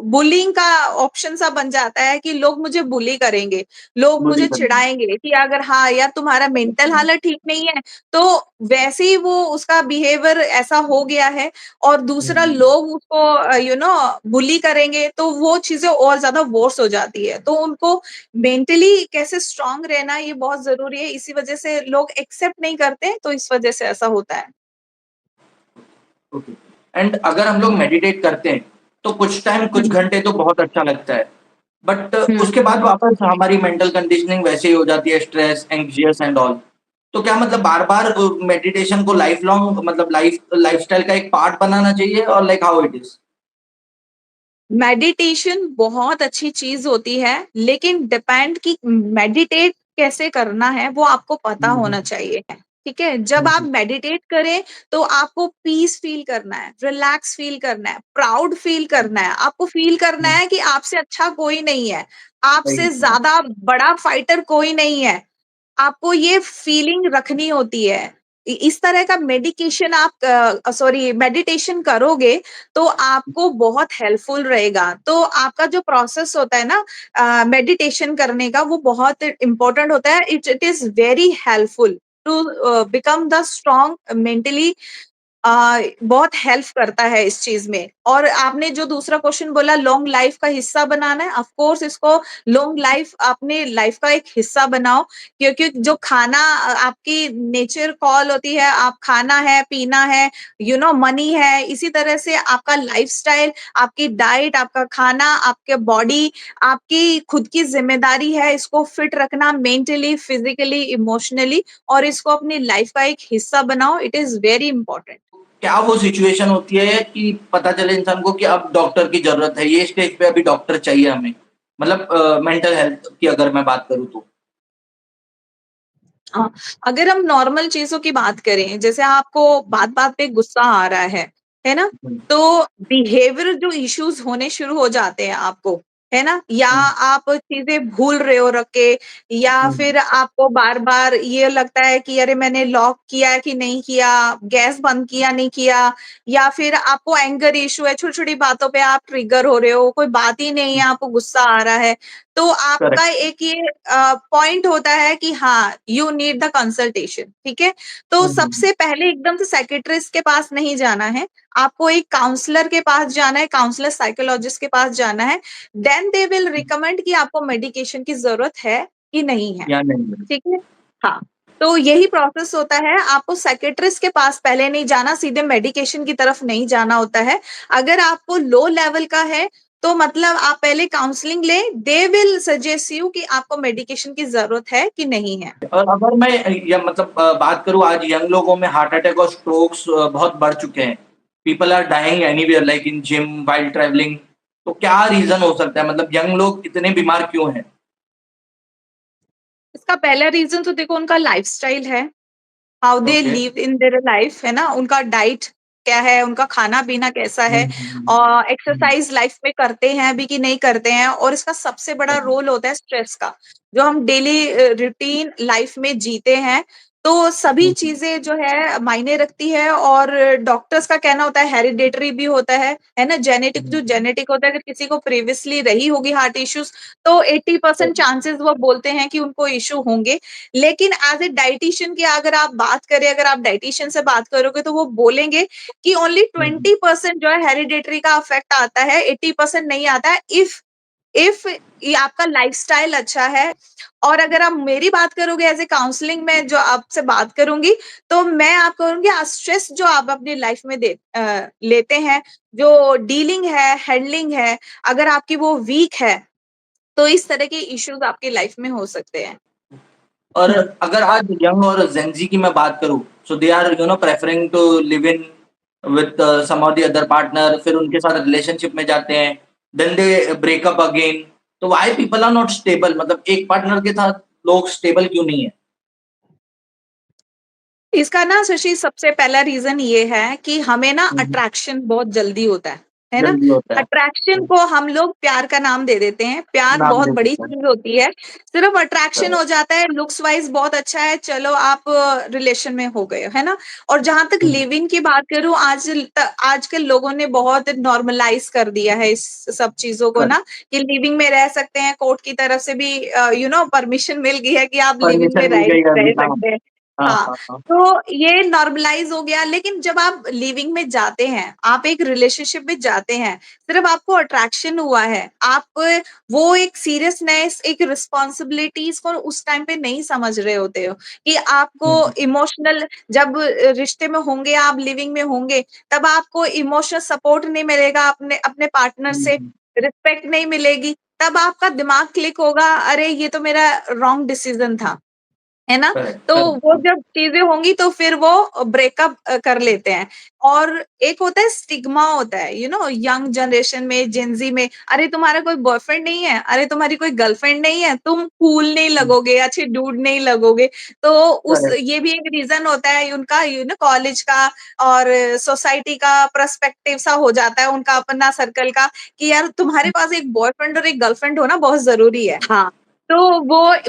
बुलिंग का ऑप्शन सा बन जाता है कि लोग मुझे बुली करेंगे, लोग बुली मुझे करेंगे। चिढ़ाएँगे कि अगर हाँ, यार तुम्हारा मेंटल हालत ठीक नहीं है, तो वैसे ही वो उसका बिहेवियर ऐसा हो गया है और दूसरा हुँ। लोग उसको बुली करेंगे, तो वो चीज़ें और ज़्यादा वर्स हो जाती है। तो उनको मेंटली कैसे स्ट्रॉन्ग रहना ये बहुत ज़रूरी है, इसी वजह से लोग एक्सेप्ट नहीं करते, तो इस वजह से ऐसा होता है। ओके। एंड अगर हम लोग मेडिटेट करते हैं तो कुछ टाइम कुछ हुँ, घंटे तो बहुत अच्छा लगता है। बट हुँ। उसके बाद वापस हमारी मेंटल कंडीशनिंग वैसे ही हो जाती है, स्ट्रेस, एंग्ज़ियस एंड ऑल। तो क्या मतलब बार-बार मेडिटेशन को लाइफ लॉन्ग मतलब लाइफ़स्टाइल का एक पार्ट बनाना चाहिए और like how it is? Meditation बहुत अच्छी चीज़ होती है, लेकिन डिपेंड कि मेडिटेट कैसे करना है, वो आपको पता हुँ, होना हुँ। चाहिए। ठीक है? जब हुँ, आप हुँ। मेडिटेट करें, तो आपको पीस फ़ील करना है, रिलैक्स फ़ील करना है, प्राउड फ़ील करना है। आपको फ़ील करना हुँ। है कि आपसे अच्छा कोई नहीं है, सही आपसे हाँ। ज़्यादा बड़ा फाइटर कोई नहीं है। आपको ये फीलिंग रखनी होती है। इस तरह का मेडिकेशन आप सॉरी मेडिटेशन करोगे तो आपको बहुत हेल्पफुल रहेगा। तो आपका जो प्रोसेस होता है ना मेडिटेशन करने का वो बहुत इम्पोर्टेंट होता है। It is very helpful to become the strong mentally. बहुत हेल्प करता है इस चीज़ में। और आपने जो दूसरा क्वेश्चन बोला लॉन्ग लाइफ का हिस्सा बनाना है, ऑफ कोर्स इसको लॉन्ग लाइफ अपने लाइफ का एक हिस्सा बनाओ, क्योंकि जो खाना आपकी नेचर कॉल होती है, आप खाना है, पीना है, मनी है, इसी तरह से आपका लाइफ़स्टाइल, आपकी डाइट, आपका खाना, आपके बॉडी, आपकी खुद की ज़िम्मेदारी है इसको फिट रखना मेंटली, फिज़िकली, इमोशनली, और इसको अपनी लाइफ का एक हिस्सा बनाओ। It is very important. क्या वो सिचुएशन होती है कि पता चले इंसान को कि अब डॉक्टर की ज़रूरत है, ये स्टेज पे अभी डॉक्टर चाहिए हमें? मतलब मेंटल हेल्थ की अगर मैं बात करूँ तो? हाँ, अगर हम नॉर्मल चीज़ों की बात करें, जैसे आपको बात-बात पे गुस्सा आ रहा है ना? हुँ, तो बिहेवियर जो इश्यूज़ होने शुरू हो जाते हैं आपको, है ना? या हुँ, आप चीज़ें भूल रहे हो रख के, या हुँ, फिर आपको बार-बार ये लगता है कि अरे मैंने लॉक किया कि नहीं किया, गैस बंद किया नहीं किया, या फिर आपको एंगर इश्यू है, छोटी-छोटी बातों पे आप ट्रिगर हो रहे हो, कोई बात ही नहीं है, आपको गुस्सा आ रहा है। तो आपका करेक्ट। एक ये पॉइंट होता है कि हाँ, यू नीड द कंसल्टेशन, ठीक है? तो हुँ, हुँ, सबसे पहले एकदम से साइकियाट्रिस्ट के पास नहीं जाना है, आपको एक काउंसलर के पास जाना है, काउंसलर साइकोलॉजिस्ट के पास जाना है, देन दे विल हुँ। रिकमेंड कि आपको मेडिकेशन की ज़रूरत है कि नहीं है, या नहीं है। ठीक है? हाँ। तो यही प्रोसेस होता है, आपको साइकियाट्रिस्ट के पास पहले नहीं जाना, सीधे मेडिकेशन की तरफ नहीं जाना होता है। अगर आपको लो लेवल का है, तो मतलब आप पहले काउंसलिंग लें, दे विल सजेस्ट यू कि आपको मेडिकेशन की ज़रूरत है कि नहीं है। और अगर मैं या मतलब बात करूँ, आज यंग लोगों में हार्ट अटैक और स्ट्रोक्स बहुत बढ़ चुके हैं। People are dying anywhere like in gym, while travelling. तो क्या रीज़न हो सकता है? मतलब यंग लोग इतने बीमार क्यों हैं? इसका पहला रीज़न तो देखो उनका लाइफ़स्टाइल है। How they okay. Live in their life, है ना? उनका डाइट क्या है, उनका खाना-पीना कैसा हुँ, है हुँ, और हुँ, एक्सरसाइज़ लाइफ में करते हैं भी कि नहीं करते हैं, और इसका सबसे बड़ा हुँ, रोल होता है स्ट्रेस का, जो हम डेली रूटीन लाइफ में जीते हैं। तो सभी हुँ, हुँ, चीज़ें जो है मायने रखती है, और डॉक्टर्स का कहना होता है हेरिडिटरी भी होता है ना? जेनेटिक, जो हुँ, जेनेटिक होता है, अगर किसी को प्रीवियसली रही होगी हार्ट इश्यूज़, तो 80% हुँ, चांसेस वो बोलते हैं कि उनको इश्यू होंगे। लेकिन एज़ अ डायटीशियन की अगर आप बात करें, अगर आप डायटीशियन से बात करोगे, तो वो बोलेंगे कि ओनली हुँ, 20% जो है हेरिडिटरी का इफ़ेक्ट आता है, 80% नहीं आता है, इफ ये आपका लाइफ़स्टाइल अच्छा है। और अगर आप मेरी बात करोगे एज़ अ काउंसलिंग में जो आपसे बात करूँगी, तो मैं आपको कहूँगी स्ट्रेस जो आप अपनी लाइफ़ में लेते हैं, जो डीलिंग है, हैंडलिंग है, अगर आपकी वो वीक है, तो इस तरह के इश्यूज़ आपकी लाइफ़ में हो सकते हैं। और हुँ। अगर आज यंग और जेन ज़ी की मैं बात करूँ, so they are preferring to live in with some of the other partner, फिर उनके साथ रिलेशनशिप में जाते हैं, then they break up again. तो why people are not stable? मतलब एक पार्टनर के साथ लोग स्टेबल क्यों नहीं है? इसका ना शशि सबसे पहला रीज़न ये है कि हमें ना हुँ, हुँ। अट्रैक्शन बहुत जल्दी होता है ना? जल्दी होता है। अट्रैक्शन हुँ, को हम लोग प्यार का नाम दे देते हैं, प्यार नाम बहुत दे बड़ी देते हैं। चीज़ होती है, सिर्फ़ अट्रैक्शन हो करेक्ट। जाता है, लुक्स वाइज़ बहुत अच्छा है, चलो आप रिलेशन में हो गए, है ना? और जहाँ तक हुँ, लिव इन की बात करूँ, आजकल लोगों ने बहुत नॉर्मलाइज़ कर दिया है इस सब चीज़ों को करेक्ट। ना, कि लिविंग में रह सकते हैं, कोर्ट की तरफ से भी परमिशन मिल गई है कि आप लिव इन में परमिशन मिल रह गई है अभी। रह हाँ, सकते हैं। हाँ, हाँ। हाँ, हाँ। तो ये नॉर्मलाइज़ हो गया, लेकिन जब आप लिविंग में जाते हैं, आप एक रिलेशनशिप में जाते हैं, सिर्फ़ आपको अट्रैक्शन हुआ है, आप वो एक सीरियसनेस, एक रिस्पॉन्सिबिलिटीज़ को उस टाइम पे नहीं समझ रहे होते हो, कि आपको हुँ, हुँ, इमोशनल जब रिश्ते में होंगे, आप लिविंग में होंगे, तब आपको इमोशनल सपोर्ट नहीं मिलेगा अपने अपने पार्टनर हुँ, से, हुँ। रिस्पेक्ट नहीं मिलेगी, तब आपका दिमाग क्लिक होगा, अरे! ये तो मेरा रॉन्ग डिसीज़न था। है ना? करेक्ट, तो करेक्ट। वो हाँ, जब चीज़ें होंगी, तो फिर वो ब्रेकअप कर लेते हैं। और एक होता है स्टिग्मा होता है, यंग जनरेशन में, जेन ज़ी में, अरे तुम्हारा कोई बॉयफ्रेंड नहीं है, अरे तुम्हारी कोई गर्लफ्रेंड नहीं है, तुम कूल नहीं हुँ, लगोगे, अच्छे डूड नहीं लगोगे। तो उस करेक्ट। ये भी एक रीज़न होता है उनका, कॉलेज का और सोसाइटी का पर्सपेक्टिव सा हो जाता है उनका अपना सर्कल का, कि यार तुम्हारे पास एक बॉयफ्रेंड और एक गर्लफ्रेंड होना बहुत ज़रूरी है। हाँ। तो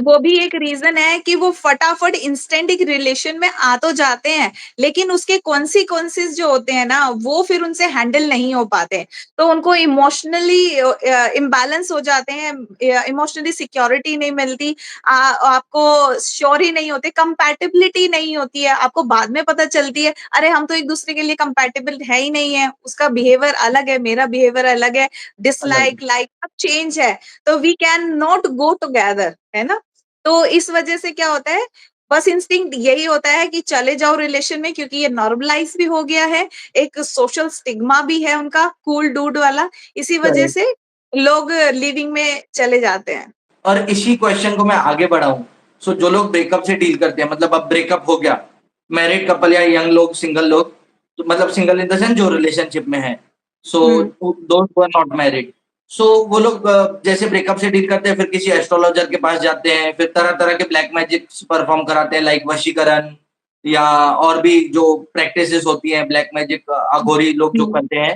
वो भी एक रीज़न है कि वो फटाफट इंस्टेंट एक रिलेशन में आ तो जाते हैं, लेकिन उसके कॉन्सिक्वेंसेस जो होते हैं ना, वो फिर उनसे हैंडल नहीं हो पाते। तो उनको इमोशनली इम्बैलेंस हो जाते हैं, इमोशनली सिक्योरिटी नहीं मिलती, आपको श्योर ही नहीं होते, कंपैटिबिलिटी नहीं होती है, आपको बाद में पता चलती है, अरे हम तो एक-दूसरे के लिए कंपैटिबल है ही नहीं है, उसका बिहेवियर अलग है, मेरा बिहेवियर अलग है, अलग। डिसलाइक, लाइक सब चेंज है। तो we can not go together, है ना? तो इस वजह से क्या होता है, बस इंस्टिंक्ट यही होता है कि चले जाओ रिलेशन में, क्योंकि ये नॉर्मलाइज़ भी हो गया है, एक सोशल स्टिग्मा भी है उनका कूल डूड वाला, इसी वजह करेक्ट। से लोग लिविंग में चले जाते हैं। और इसी क्वेश्चन को मैं आगे बढ़ाऊँ, सो जो लोग ब्रेकअप से डील करते हैं, मतलब अब ब्रेकअप हो गया, मैरिड कपल या यंग लोग, सिंगल लोग, तो मतलब सिंगल इन द सेंस जो रिलेशनशिप में है, so hmm. Those who are not married. So वो लोग जैसे ब्रेकअप से डील करते हैं, फिर किसी एस्ट्रोलॉजर के पास जाते हैं, फिर तरह-तरह के ब्लैक मैजिक्स परफॉर्म कराते हैं, लाइक वशीकरण या और भी जो प्रैक्टिसेस होती हैं, ब्लैक मैजिक अघोरी लोग जो हुँ। करते हैं,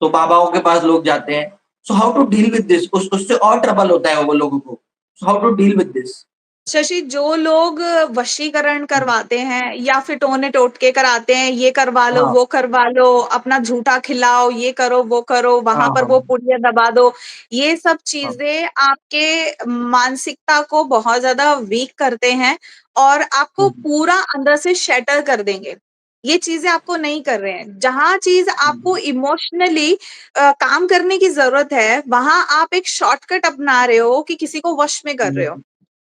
तो बाबाओं के पास लोग जाते हैं। So how to deal with this? उस उससे और ट्रबल होता है वो लोगों को। So how to deal with this? Shashi, जो लोग वशीकरण करवाते हैं या फिर टोने-टोटके कराते हैं, ये करवा लो, हाँ, वो करवा लो, अपना झूठा खिलाओ, ये करो, हाँ, वहाँ पर वो हाँ, पुड़िया दबा दो, ये सब हाँ। चीज़ें आपके मानसिकता को बहुत ज़्यादा वीक करते हैं और आपको हुँ, पूरा अंदर से शैटर कर देंगे। ये चीज़ें आपको नहीं कर रहे हैं। जहाँ चीज़ आपको हुँ, इमोशनली काम करने की ज़रूरत है, वहाँ आप एक शॉर्टकट अपना रहे हो कि किसी को वश में कर हुँ, रहे हो।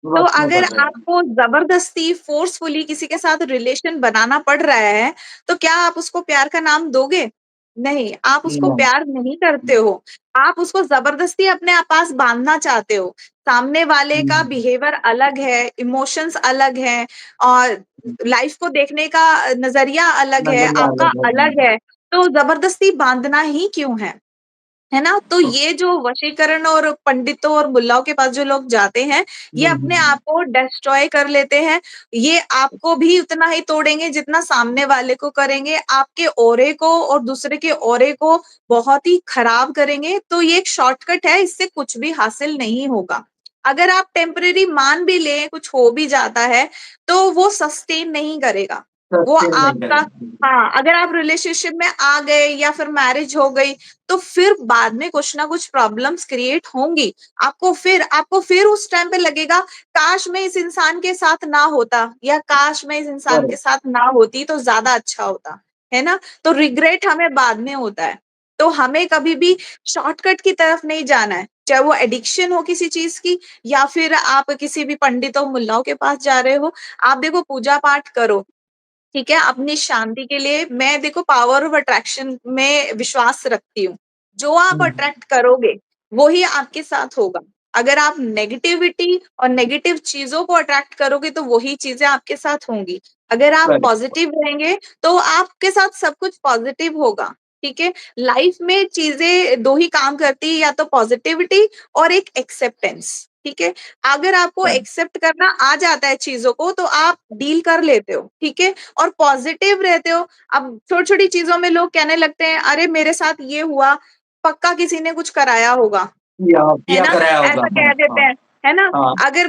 तो वक्त में अगर पड़ रहा है। आपको ज़बरदस्ती फ़ोर्सफुली किसी के साथ रिलेशन बनाना पड़ रहा है, तो क्या आप उसको प्यार का नाम दोगे? नहीं, आप उसको नहीं। प्यार नहीं करते हो। आप उसको ज़बरदस्ती अपने पास बाँधना चाहते हो। सामने वाले का हम्म, बिहेवियर अलग है, इमोशंस अलग हैं और लाइफ़ को देखने का नज़रिया अलग है, नजरिया आपका अलग है। अलग है, तो ज़बरदस्ती बाँधना ही क्यों है ना? तो ये जो वशीकरण और पंडितों और मुल्लाओं के पास जो लोग जाते हैं, ये अपने हम्म, आप को डिस्ट्रॉय कर लेते हैं। ये आपको भी उतना ही तोड़ेंगे जितना सामने वाले को करेंगे। आपके ऑरे को और दूसरे के ऑरे को बहुत ही खराब करेंगे। तो ये एक शॉर्टकट है, इससे कुछ भी हासिल नहीं होगा। अगर आप टेम्परेरी मान भी लें, कुछ हो भी जाता है, तो वो सस्टेन नहीं करेगा। वो सस्टेन नहीं आपका करेगा। हाँ, अगर आप रिलेशनशिप में आ गए या फिर मैरिज हो गई, तो फिर बाद में कुछ ना कुछ प्रॉब्लम्स क्रिएट होंगी। आपको फिर उस टाइम पे लगेगा काश मैं इस इंसान के साथ ना होता या काश मैं इस इंसान के करेक्ट। साथ ना होती तो ज़्यादा अच्छा होता, है ना? तो रिग्रेट हमें बाद में होता है। तो हमें कभी भी शॉर्टकट की तरफ नहीं जाना है, चाहे वो एडिक्शन हो किसी चीज़ की या फिर आप किसी भी पंडितों, मुल्लाओं के पास जा रहे हो। आप देखो पूजा-पाठ करो, ठीक है? अपनी शांति के लिए मैं देखो पावर ऑफ अट्रैक्शन में विश्वास रखती हूँ। जो आप अट्रैक्ट करोगे, वो ही आपके साथ होगा। अगर आप नेगेटिविटी और नेगेटिव चीज़ों को अट्रैक्ट करोगे, तो वही चीज़ें आपके साथ होंगी। अगर आप करेक्ट। पॉज़िटिव रहेंगे, तो आपके साथ सब कुछ पॉज़िटिव होगा, ठीक है? लाइफ़ में चीज़ें 2 ही काम करती है, या तो पॉज़िटिविटी और एक एक्सेप्टेंस, ठीक है? अगर आपको करेक्ट। एक्सेप्ट करना आ जाता है चीज़ों को, तो आप डील कर लेते हो, ठीक है? और पॉजिटिव रहते हो। अब छोटी-छोटी चीज़ों में लोग कहने लगते हैं, "अरे! मेरे साथ ये हुआ, पक्का किसी ने कुछ कराया होगा।" है किया ना? कराया होगा। ऐसा हाँ, कह देते हाँ, हैं, है ना? हाँ। अगर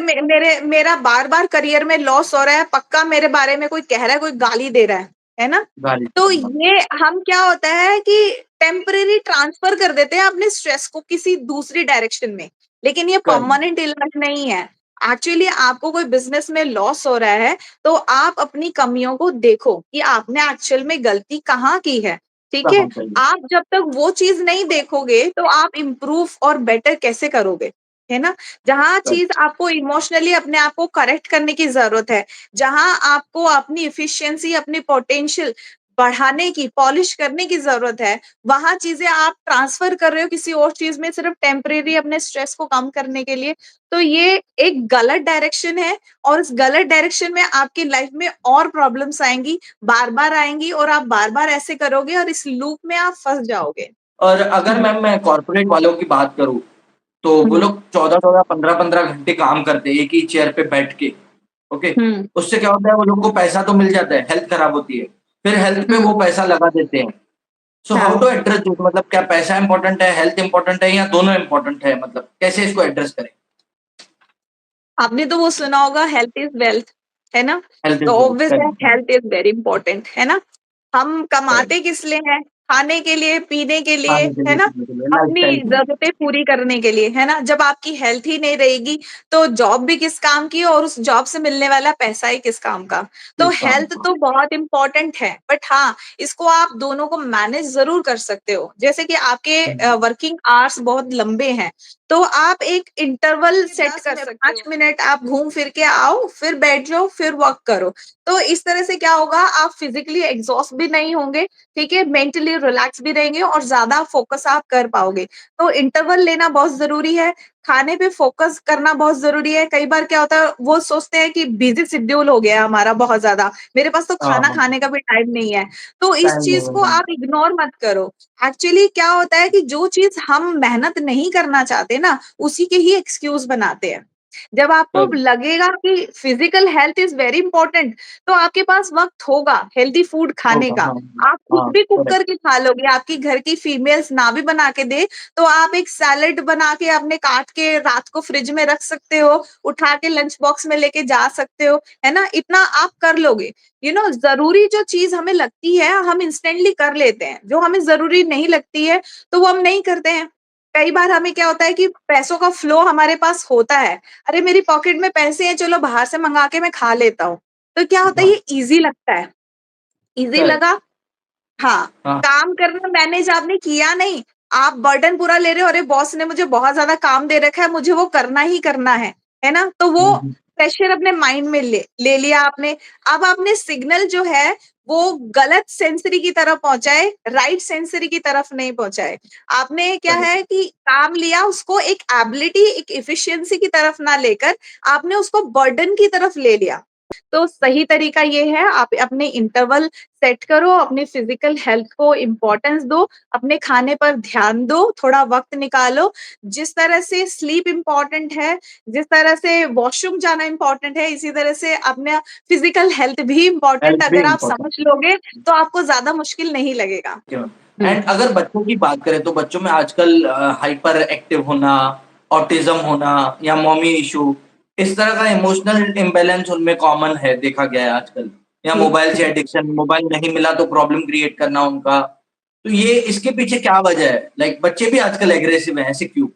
मेरा बार-बार करियर में लॉस हो रहा है, पक्का मेरे बारे में कोई कह रहा है, कोई गाली दे रहा है ना? गाली तो देना। ये हम क्या होता है कि टेम्परेरी ट्रांसफर कर देते हैं अपने स्ट्रेस को किसी दूसरी डायरेक्शन में, लेकिन ये करेक्ट। परमानेंट इलनेस नहीं है। एक्चुअली आपको कोई बिज़नेस में लॉस हो रहा है, तो आप अपनी कमियों को देखो कि आपने एक्चुअल में गलती कहाँ की है, ठीक है? कहाँ पे? आप जब तक वो चीज़ नहीं देखोगे, तो आप इम्प्रूव और बेटर कैसे करोगे, है ना? जहाँ चीज़ करेक्ट। आपको इमोशनली अपने आप को करेक्ट करने की ज़रूरत है, जहाँ आपको अपनी एफिशिएंसी, अपनी पोटेंशियल बढ़ाने की, पॉलिश करने की ज़रूरत है, वहाँ चीज़ें आप ट्रांसफ़र कर रहे हो किसी और चीज़ में सिर्फ़ टेम्परेरी अपने स्ट्रेस को कम करने के लिए, तो ये एक गलत डायरेक्शन है और इस गलत डायरेक्शन में आपकी लाइफ़ में और प्रॉब्लम्स आएँगी, बार-बार आएँगी और आप बार-बार ऐसे करोगे और इस लूप में आप फँस जाओगे। और अगर हुँ, मैम मैं कॉर्पोरेट वालों की बात करूँ, तो वो हुँ, लोग 14-14, 15-15 घंटे काम करते हैं एक ही चेयर पे बैठ के, ओके? हुँ, उससे क्या होता है वो लोग को पैसा तो मिल जाता है, हेल्थ खराब होती है। फिर हेल्थ पे हुँ, वो पैसा लगा देते हैं। सो हाउ हाँ। टू एड्रेस दिस, मतलब क्या पैसा इम्पोर्टेंट है, हेल्थ इम्पोर्टेंट है या दोनों इम्पोर्टेंट है? मतलब कैसे इसको एड्रेस करें? आपने तो वो सुना होगा हेल्थ इज़ वेल्थ, है ना? हेल्थ तो इज़ वेल्थ। ऑब्वियस है correct, health is very important, है ना? हम करेक्ट। कमाते किस लिए हैं? खाने के लिए, पीने के लिए, खाने के है लिए, ना? पीने के लिए, अपनी लाइफ़स्टाइल के लिए। ज़रूरतें पूरी करने के लिए, है ना? जब आपकी हेल्थ ही नहीं रहेगी, तो जॉब भी किस काम की और उस जॉब से मिलने वाला पैसा ही किस काम का? तो किस काम हेल्थ का? तो बहुत इम्पोर्टेंट है, बट हाँ, इसको आप दोनों को मैनेज ज़रूर कर सकते हो। जैसे कि आपके हुँ, वर्किंग आवर्स बहुत लंबे हैं, तो आप एक इंटरवल कि सेट 10 कर मिनट सकते 5 हो। 5 मिनट आप घूम फिर के आओ, फिर बैठ जाओ, फिर वर्क करो। तो इस तरह से क्या होगा आप फिज़िकली एग्ज़ॉस्ट भी नहीं होंगे, ठीक है? मेंटली रिलैक्स भी रहेंगे और ज़्यादा फ़ोकस आप कर पाओगे। तो इंटरवल लेना बहुत ज़रूरी है, खाने पे फ़ोकस करना बहुत ज़रूरी है। कई बार क्या होता है वो सोचते हैं कि बिज़ी शेड्यूल हो गया है हमारा बहुत ज़्यादा, मेरे पास तो हाँ, खाना हाँ, खाने का भी टाइम नहीं है। तो इस टाइम चीज़ नहीं को है। आप इग्नोर मत करो। एक्चुअली क्या होता है कि जो चीज़ हम मेहनत नहीं करना चाहते ना, उसी के ही एक्सक्यूज़ बनाते हैं। जब आपको करेक्ट। लगेगा कि physical health is very important, तो आपके पास वक़्त होगा हेल्दी फूड खाने होगा, का। हाँ, आप खुद हाँ, भी कुक करेक्ट। करके खा लोगे, आपकी घर की फीमेल्स ना भी बना के दे, तो आप एक सैलेड बना के अपने काट के रात को फ्रिज में रख सकते हो, उठा के लंच बॉक्स में लेके जा सकते हो, है ना? इतना आप कर लोगे। ज़रूरी जो चीज़ हमें लगती है, हम इंस्टेंटली कर लेते हैं। जो हमें ज़रूरी नहीं लगती है, तो वो हम नहीं करते हैं। कई बार हमें क्या होता है कि पैसों का फ्लो हमारे पास होता है। अरे मेरी पॉकेट में पैसे हैं, चलो बाहर से मँगा के मैं खा लेता हूँ। तो क्या होता है हाँ, ये ईज़ी लगता है। Easy correct. लगा हाँ, हाँ। काम करना मैनेज आपने किया नहीं, आप बर्डन पूरा ले रहे हो, अरे बॉस ने मुझे बहुत ज़्यादा काम दे रखा है, मुझे वो करना ही करना है ना? तो वो हुँ, हुँ। प्रेशर अपने माइंड में ले लिया आपने। अब आपने सिग्नल जो है वो गलत सेंसरी की तरफ पहुंचाए, राइट सेंसरी की तरफ नहीं पहुंचाए। आपने क्या करेक्ट। है कि काम लिया उसको एक एबिलिटी, एक एफिशिएंसी की तरफ ना लेकर आपने उसको बर्डन की तरफ ले लिया। तो सही तरीका ये है, आप अपने इंटरवल सेट करो, अपनी फिजिकल हेल्थ को इम्पोर्टेंस दो, अपने खाने पर ध्यान दो, थोड़ा वक्त निकालो। जिस तरह से स्लीप इम्पोर्टेंट है, जिस तरह से वॉशरूम जाना इम्पोर्टेंट है, इसी तरह से अपना फिजिकल हेल्थ भी इम्पोर्टेंट, हेल्थ भी अगर आप इम्पोर्टेंट। समझ लोगे तो आपको ज्यादा मुश्किल नहीं लगेगा। एंड अगर बच्चों की बात करें तो बच्चों में आजकल हाइपर एक्टिव होना, ऑटिज्म होना या मॉमी इशू, इस तरह का इमोशनल इम्बैलेंस उनमें कॉमन है, देखा गया है आजकल। या जी। मोबाइल से एडिक्शन, मोबाइल नहीं मिला तो प्रॉब्लम क्रिएट करना उनका। तो ये इसके पीछे क्या वजह है? लाइक बच्चे भी आजकल एग्रेसिव हैं, ऐसे क्यों?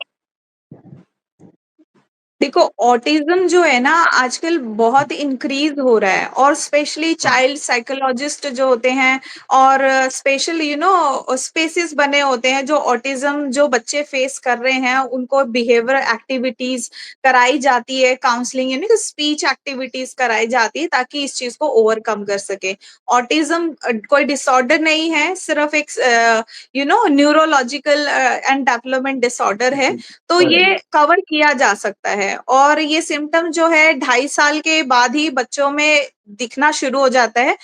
देखो, ऑटिज्म जो है ना आजकल बहुत इंक्रीज हो रहा है, और स्पेशली चाइल्ड साइकोलॉजिस्ट जो होते हैं, और स्पेशल स्पेसेस बने होते हैं जो ऑटिज्म जो बच्चे फेस कर रहे हैं उनको बिहेवियर एक्टिविटीज कराई जाती है, काउंसलिंग यानी कि स्पीच एक्टिविटीज कराई जाती है ताकि इस चीज को ओवरकम कर सके। ऑटिज्म कोई डिसऑर्डर नहीं है, सिर्फ एक न्यूरोलॉजिकल एंड डेवलपमेंट डिसऑर्डर है। तो ये कवर किया जा सकता है, और ये सिम्टम जो है 2.5 साल के बाद ही बच्चों में दिखना शुरू हो जाता है।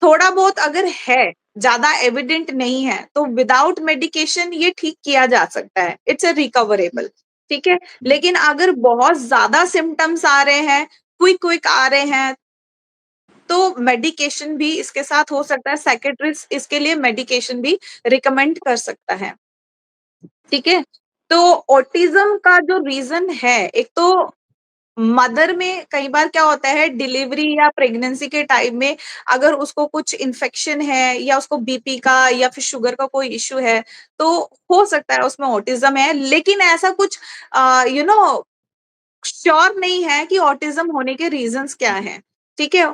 थोड़ा बहुत अगर है, ज्यादा एविडेंट नहीं है, तो विदाउट मेडिकेशन ये ठीक किया जा सकता है, इट्स अ रिकवरेबल। ठीक है, लेकिन अगर बहुत ज्यादा सिम्टम्स आ रहे हैं, क्विक क्विक आ रहे हैं, तो मेडिकेशन भी इसके साथ हो सकता है, साइकेट्रिस्ट इसके लिए मेडिकेशन भी रिकमेंड कर सकता है। ठीक है, तो ऑटिज्म का जो रीजन है, एक तो मदर में कई बार क्या होता है, डिलीवरी या प्रेगनेंसी के टाइम में अगर उसको कुछ इन्फेक्शन है या उसको बीपी का या फिर शुगर का कोई इश्यू है, तो हो सकता है उसमें ऑटिज्म है। लेकिन ऐसा कुछ यू नो श्योर नहीं है कि ऑटिज्म होने के रीजंस क्या हैं। ठीक है,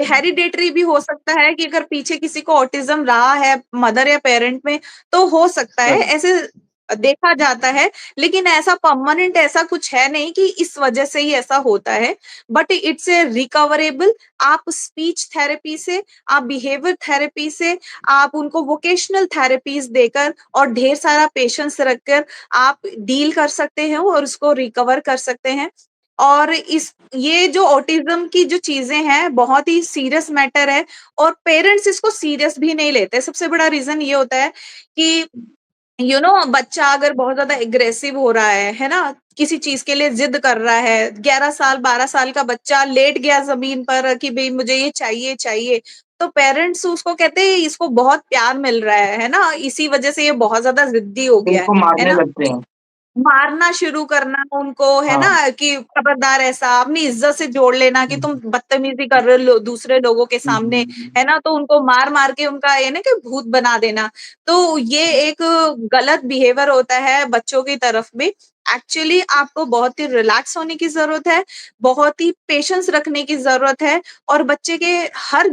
हेरिडेटरी भी हो सकता है कि अगर पीछे किसी को ऑटिज्म रहा है मदर या पेरेंट में, तो हो सकता है, ऐसे देखा जाता है। लेकिन ऐसा परमानेंट ऐसा कुछ है नहीं कि इस वजह से ही ऐसा होता है, बट इट्स ए रिकवरेबल। आप स्पीच थेरेपी से, आप बिहेवियर थेरेपी से, आप उनको वोकेशनल थेरेपीज देकर और ढेर सारा पेशेंस रखकर आप डील कर सकते हैं और उसको रिकवर कर सकते हैं। और इस ये जो ऑटिज्म की जो चीजें हैं बहुत ही सीरियस मैटर है, और पेरेंट्स इसको सीरियस भी नहीं लेते। सबसे बड़ा रीजन ये होता है कि बच्चा अगर बहुत ज्यादा एग्रेसिव हो रहा है ना, किसी चीज के लिए जिद कर रहा है, 11 साल 12 साल का बच्चा लेट गया जमीन पर कि भाई मुझे ये चाहिए चाहिए, तो पेरेंट्स उसको कहते हैं इसको बहुत प्यार मिल रहा है ना, इसी वजह से ये बहुत ज्यादा जिद्दी हो गया उनको है मारने ना। लगते हैं। मारना शुरू करना उनको, है हाँ। ना, कि खबरदार, ऐसा अपनी इज्जत से जोड़ लेना कि तुम बदतमीजी कर रहे हो दूसरे लोगों के सामने, है ना, तो उनको मार मार के उनका ये ना कि भूत बना देना। तो ये एक गलत बिहेवियर होता है बच्चों की तरफ भी। एक्चुअली आपको बहुत ही रिलैक्स होने की जरूरत है, बहुत ही पेशेंस रखने की जरूरत है, और बच्चे के हर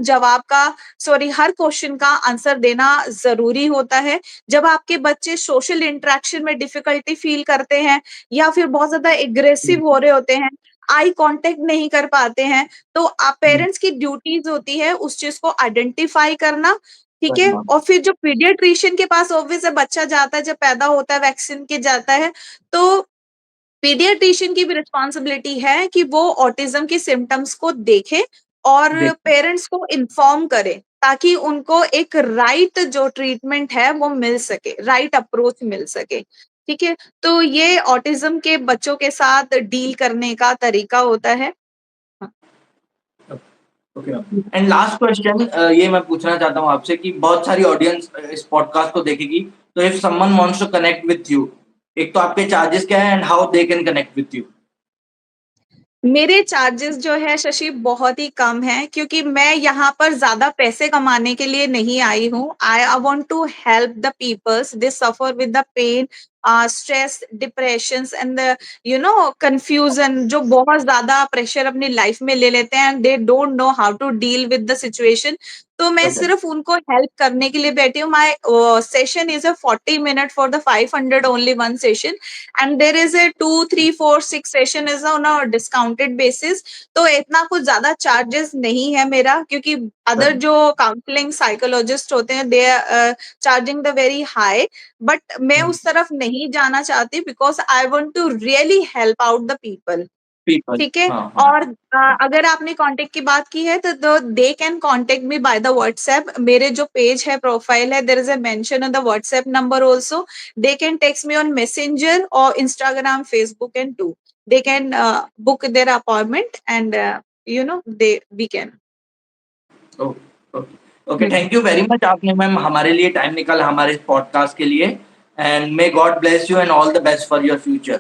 क्वेश्चन का आंसर देना जरूरी होता है। जब आपके बच्चे सोशल इंटरेक्शन में डिफिकल्टी फील करते हैं या फिर बहुत ज्यादा एग्रेसिव हो रहे होते हैं, आई कांटेक्ट नहीं कर पाते हैं, तो आप पेरेंट्स की ड्यूटीज होती है उस चीज को आइडेंटिफाई करना। ठीक है, और फिर जो पीडियाट्रिशियन के पास ऑब्वियस है, बच्चा जाता है जब पैदा होता है वैक्सीन के जाता है, तो पीडियाट्रिशियन की भी रिस्पॉन्सिबिलिटी है कि वो ऑटिज्म के सिम्टम्स को देखे और देखिए, पेरेंट्स को इन्फॉर्म करे, ताकि उनको एक राइट जो ट्रीटमेंट है वो मिल सके, राइट अप्रोच मिल सके। ठीक है, तो ये ऑटिज्म के बच्चों के साथ डील करने का तरीका होता है। हाँ। ओके। एंड लास्ट क्वेश्चन ये मैं पूछना चाहता हूँ आपसे कि बहुत सारी ऑडियंस इस पॉडकास्ट को देखेगी, तो if someone wants to connect with you, एक तो आपके चार्जेस क्या है and how they can connect with you? मेरे चार्जेस जो है शशि बहुत ही कम है, क्योंकि मैं यहाँ पर ज्यादा पैसे कमाने के लिए नहीं आई हूँ। I want to help the peoples they suffer with the pain, stress, depression and confusion, जो बहुत ज्यादा प्रेशर अपनी लाइफ में ले लेते हैं and they don't know how to deal with the situation. तो मैं Okay. सिर्फ उनको हेल्प करने के लिए बैठी हूँ. My session is a 40 minute for the 500 only one session, and there is a 2 3 4 6 session is on a discounted basis. तो इतना कुछ ज्यादा चार्जेस नहीं है मेरा, क्योंकि अदर Correct. जो काउंसलिंग साइकोलॉजिस्ट होते हैं they are charging the very high. But मैं Hmm. उस तरफ नहीं जाना चाहती, because I want to really help out the people. People. ठीक है. हाँ हाँ. और अगर आपने कांटेक्ट की बात की है तो they can contact me by the WhatsApp. मेरे जो पेज है, प्रोफाइल है, there is a mention on the WhatsApp number also. They can text me on Messenger और Instagram, Facebook and too. They can book their appointment and we can. Okay okay okay, thank you very much. आपने ma'am हमारे लिए time निकाला हमारे podcast के लिए. And may God bless you and all the best for your future.